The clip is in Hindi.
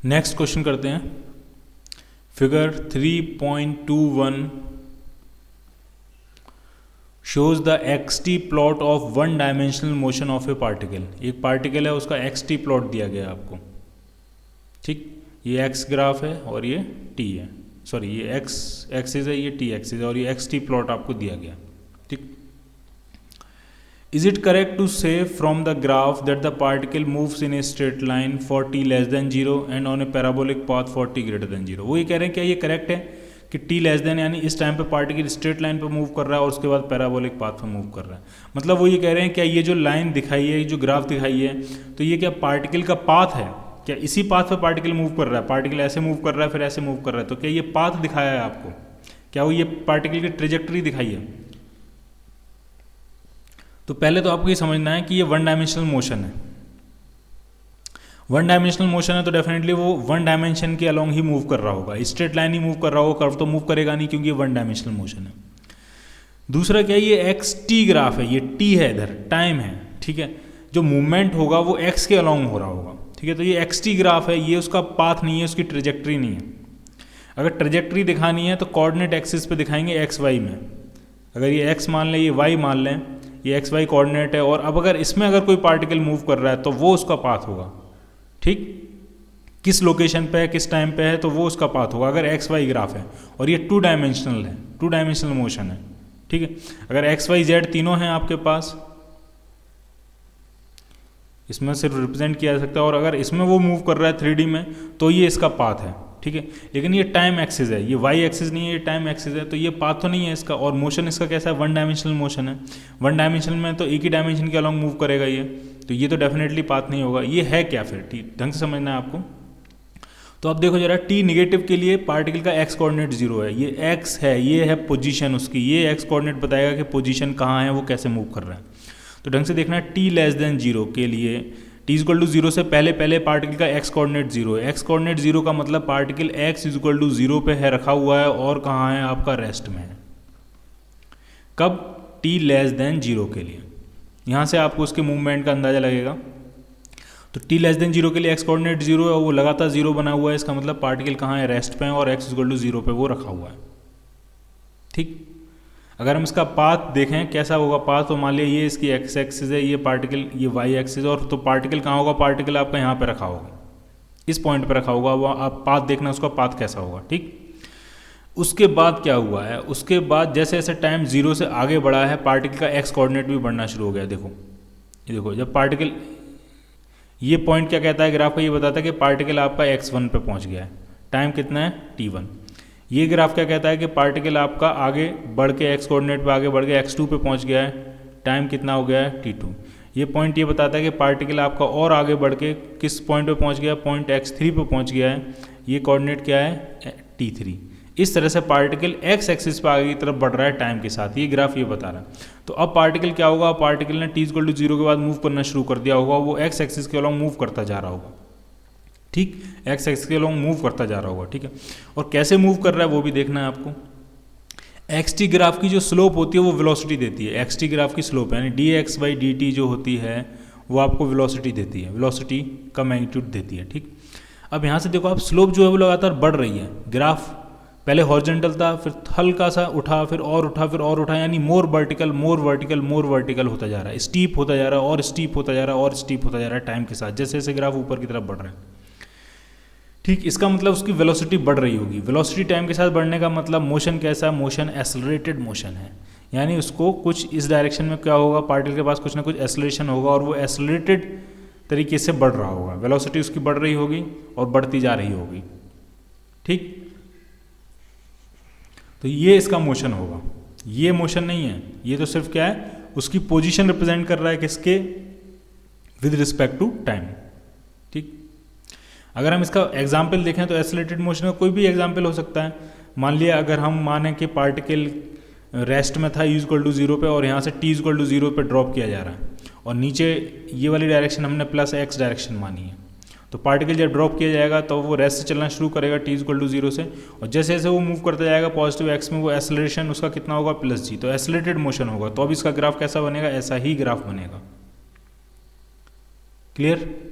नेक्स्ट क्वेश्चन करते हैं। Figure 3.21 shows the XT plot of one dimensional motion of a particle. एक पार्टिकल है, उसका एक्सटी प्लॉट दिया गया आपको। ठीक, ये एक्स ग्राफ है और ये टी है, सॉरी ये एक्स एक्सिस है, ये टी एक्सिस है और ये एक्सटी प्लॉट आपको दिया गया। ठीक, इज इट करेक्ट टू से from the graph that the particle moves in a straight line for T less than zero and on A parabolic path for T greater than zero. वो ये कह रहे हैं क्या ये करेक्ट है कि टी लेस देन यानी इस टाइम पे पार्टिकल स्ट्रेट लाइन पे मूव कर रहा है और उसके बाद पैराबोलिक पाथ पे मूव कर रहा है। मतलब वो ये कह रहे हैं क्या ये जो लाइन दिखाई है, ये जो ग्राफ दिखाई है, तो ये क्या पार्टिकल का पाथ है? क्या इसी पाथ पे पार्टिकल मूव कर रहा है? पार्टिकल ऐसे मूव कर रहा है फिर ऐसे मूव कर रहा है, तो क्या ये पाथ दिखाया है आपको? क्या वो ये पार्टिकल की ट्रेजेक्टरी दिखाई है? तो पहले तो आपको ये समझना है कि ये वन डायमेंशनल मोशन है। वन डायमेंशनल मोशन है तो डेफिनेटली वो वन डायमेंशन के अलोंग ही मूव कर रहा होगा, स्ट्रेट लाइन ही मूव कर रहा होगा, कर्व तो मूव करेगा नहीं क्योंकि ये वन डायमेंशनल मोशन है। दूसरा क्या, ये एक्स टी ग्राफ है, ये टी है, इधर टाइम है। ठीक है, जो मूवमेंट होगा वो एक्स के अलोंग हो रहा होगा। ठीक है, तो ये एक्स टी ग्राफ है, ये उसका पाथ नहीं है, उसकी ट्रेजेक्टरी नहीं है। अगर ट्रेजेक्टरी दिखानी है तो कोऑर्डिनेट एक्सिस पे दिखाएंगे एक्स वाई में। अगर ये एक्स मान लें, ये वाई मान लें, ये एक्स वाई कोऑर्डिनेट है, और अब अगर इसमें अगर कोई पार्टिकल मूव कर रहा है तो वो उसका पाथ होगा। ठीक, किस लोकेशन पे है, किस टाइम पे है, तो वो उसका पाथ होगा। अगर एक्स वाई ग्राफ है और ये टू डायमेंशनल है, टू डायमेंशनल मोशन है। ठीक है, अगर एक्स वाई जेड तीनों हैं आपके पास, इसमें सिर्फ रिप्रेजेंट किया जा सकता है, और अगर इसमें वो मूव कर रहा है 3D में तो ये इसका पाथ है। ठीक है, लेकिन ये टाइम एक्सिस है, ये वाई एक्सिस नहीं है, ये टाइम एक्सिस है, तो ये पाथ तो नहीं है इसका। और मोशन इसका कैसा है, वन डायमेंशनल मोशन है। वन डायमेंशनल में तो एक ही डायमेंशन के अलॉन्ग मूव करेगा ये, तो ये तो डेफिनेटली पाथ नहीं होगा। ये है क्या फिर? ठीक ढंग से समझना है आपको। तो अब देखो जरा, टी निगेटिव के लिए पार्टिकल का एक्स कोऑर्डिनेट जीरो है, ये एक्स है, ये है पोजीशन उसकी, ये एक्स कोऑर्डिनेट बताएगा कि पोजीशन कहाँ है, वो कैसे मूव कर रहा है। तो ढंग से देखना, टी लेस देन जीरो के लिए, टी इक्वल टू जीरो से पहले पहले पार्टिकल का एक्स कोऑर्डिनेट जीरो है। एक्स कोऑर्डिनेट जीरो का मतलब particle X equal to zero पे है, रखा हुआ है, और कहाँ है आपका, रेस्ट में है। कब? टी लेस देन जीरो के लिए। यहाँ से आपको उसके मूवमेंट का अंदाजा लगेगा। तो टी लेस देन जीरो के लिए एक्स कोऑर्डिनेट जीरो है और वो लगातार जीरो बना हुआ है, इसका मतलब पार्टिकल कहाँ है, रेस्ट पे है, और एक्स इक्वल टू जीरो पे वो रखा हुआ है। ठीक, अगर हम इसका पाथ देखें कैसा होगा पाथ, तो मान लिया ये इसकी एक्स एक्सिस है, ये पार्टिकल ये वाई एक्सिस, और तो पार्टिकल कहाँ होगा, पार्टिकल आपका यहाँ पे रखा होगा, इस पॉइंट पे रखा होगा। वो आप पाथ देखना, उसका पाथ कैसा होगा। ठीक, उसके बाद क्या हुआ है, उसके बाद जैसे जैसे टाइम जीरो से आगे बढ़ा है, पार्टिकल का एक्स कोऑर्डिनेट भी बढ़ना शुरू हो गया। देखो ये देखो, जब पार्टिकल, ये पॉइंट क्या कहता है ग्राफ का, ये बताता है कि पार्टिकल आपका x1 पे पहुंच गया है, टाइम कितना है, t1। ये ग्राफ क्या कहता है कि पार्टिकल आपका आगे बढ़ के एक्स कोऑर्डिनेट पे आगे बढ़ के x2 पे पहुंच गया है, टाइम कितना हो गया है, t2। ये पॉइंट ये बताता है कि पार्टिकल आपका और आगे बढ़ के किस पॉइंट पे पहुंच गया, पॉइंट x3 पे पहुंच गया है, ये कोऑर्डिनेट क्या है, t3। इस तरह से पार्टिकल एक्स एक्सिस पर आगे की तरफ बढ़ रहा है टाइम के साथ, ये ग्राफ ये बता रहा है। तो अब पार्टिकल क्या होगा, पार्टिकल ने टी इक्वल टू जीरो के बाद मूव करना शुरू कर दिया होगा, वो एक्स एक्सिस के अलॉन्ग मूव करता जा रहा होगा। ठीक, एक्स एक्सिस के अलॉन्ग मूव करता जा रहा होगा। ठीक है, और कैसे मूव कर रहा है वो भी देखना है आपको। एक्स टी ग्राफ की जो स्लोप होती है वो वेलोसिटी देती है, एक्स टी ग्राफ की स्लोप यानी D x by D T जो होती है वो आपको वेलोसिटी देती है, वेलोसिटी का मैग्नीट्यूड देती है। ठीक, अब यहाँ से देखो आप, स्लोप जो है वो लगातार बढ़ रही है। ग्राफ पहले हॉरिजॉन्टल था, फिर हल्का सा उठा, फिर और उठा, फिर और उठा, यानी मोर वर्टिकल मोर वर्टिकल मोर वर्टिकल होता जा रहा है, स्टीप होता जा रहा है, और स्टीप होता जा रहा है, और स्टीप होता जा रहा है टाइम के साथ, जैसे जैसे ग्राफ ऊपर की तरफ बढ़ रहा है। ठीक, इसका मतलब उसकी वेलोसिटी बढ़ रही होगी। वेलोसिटी टाइम के साथ बढ़ने का मतलब मोशन कैसा है, मोशन एक्सेलरेटेड मोशन है, यानी उसको कुछ इस डायरेक्शन में क्या होगा, पार्टिकल के पास कुछ ना कुछ एक्सेलरेशन होगा और वो एक्सेलरेटेड तरीके से बढ़ रहा होगा, वेलोसिटी उसकी बढ़ रही होगी और बढ़ती जा रही होगी। ठीक, तो ये इसका मोशन होगा, ये मोशन नहीं है, ये तो सिर्फ क्या है, उसकी पोजीशन रिप्रेजेंट कर रहा है, किसके, विद रिस्पेक्ट टू टाइम। ठीक, अगर हम इसका एग्जाम्पल देखें तो एक्सेलरेटेड मोशन का कोई भी एग्जाम्पल हो सकता है। मान लिया अगर हम माने कि पार्टिकल रेस्ट में था इक्वल टू जीरो पे, और यहाँ से टी इक्वल टू जीरो पे ड्रॉप किया जा रहा है, और नीचे ये वाली डायरेक्शन हमने प्लस एक्स डायरेक्शन मानी है, तो पार्टिकल जब ड्रॉप किया जाएगा तो वो रेस्ट से चलना शुरू करेगा टी इक्वल टू जीरो से, और जैसे जैसे वो मूव करता जाएगा पॉजिटिव एक्स में, वो एक्सेलरेशन उसका कितना होगा, प्लस जी, तो एक्सेलरेटेड मोशन होगा। तो अब इसका ग्राफ कैसा बनेगा, ऐसा ही ग्राफ बनेगा। क्लियर?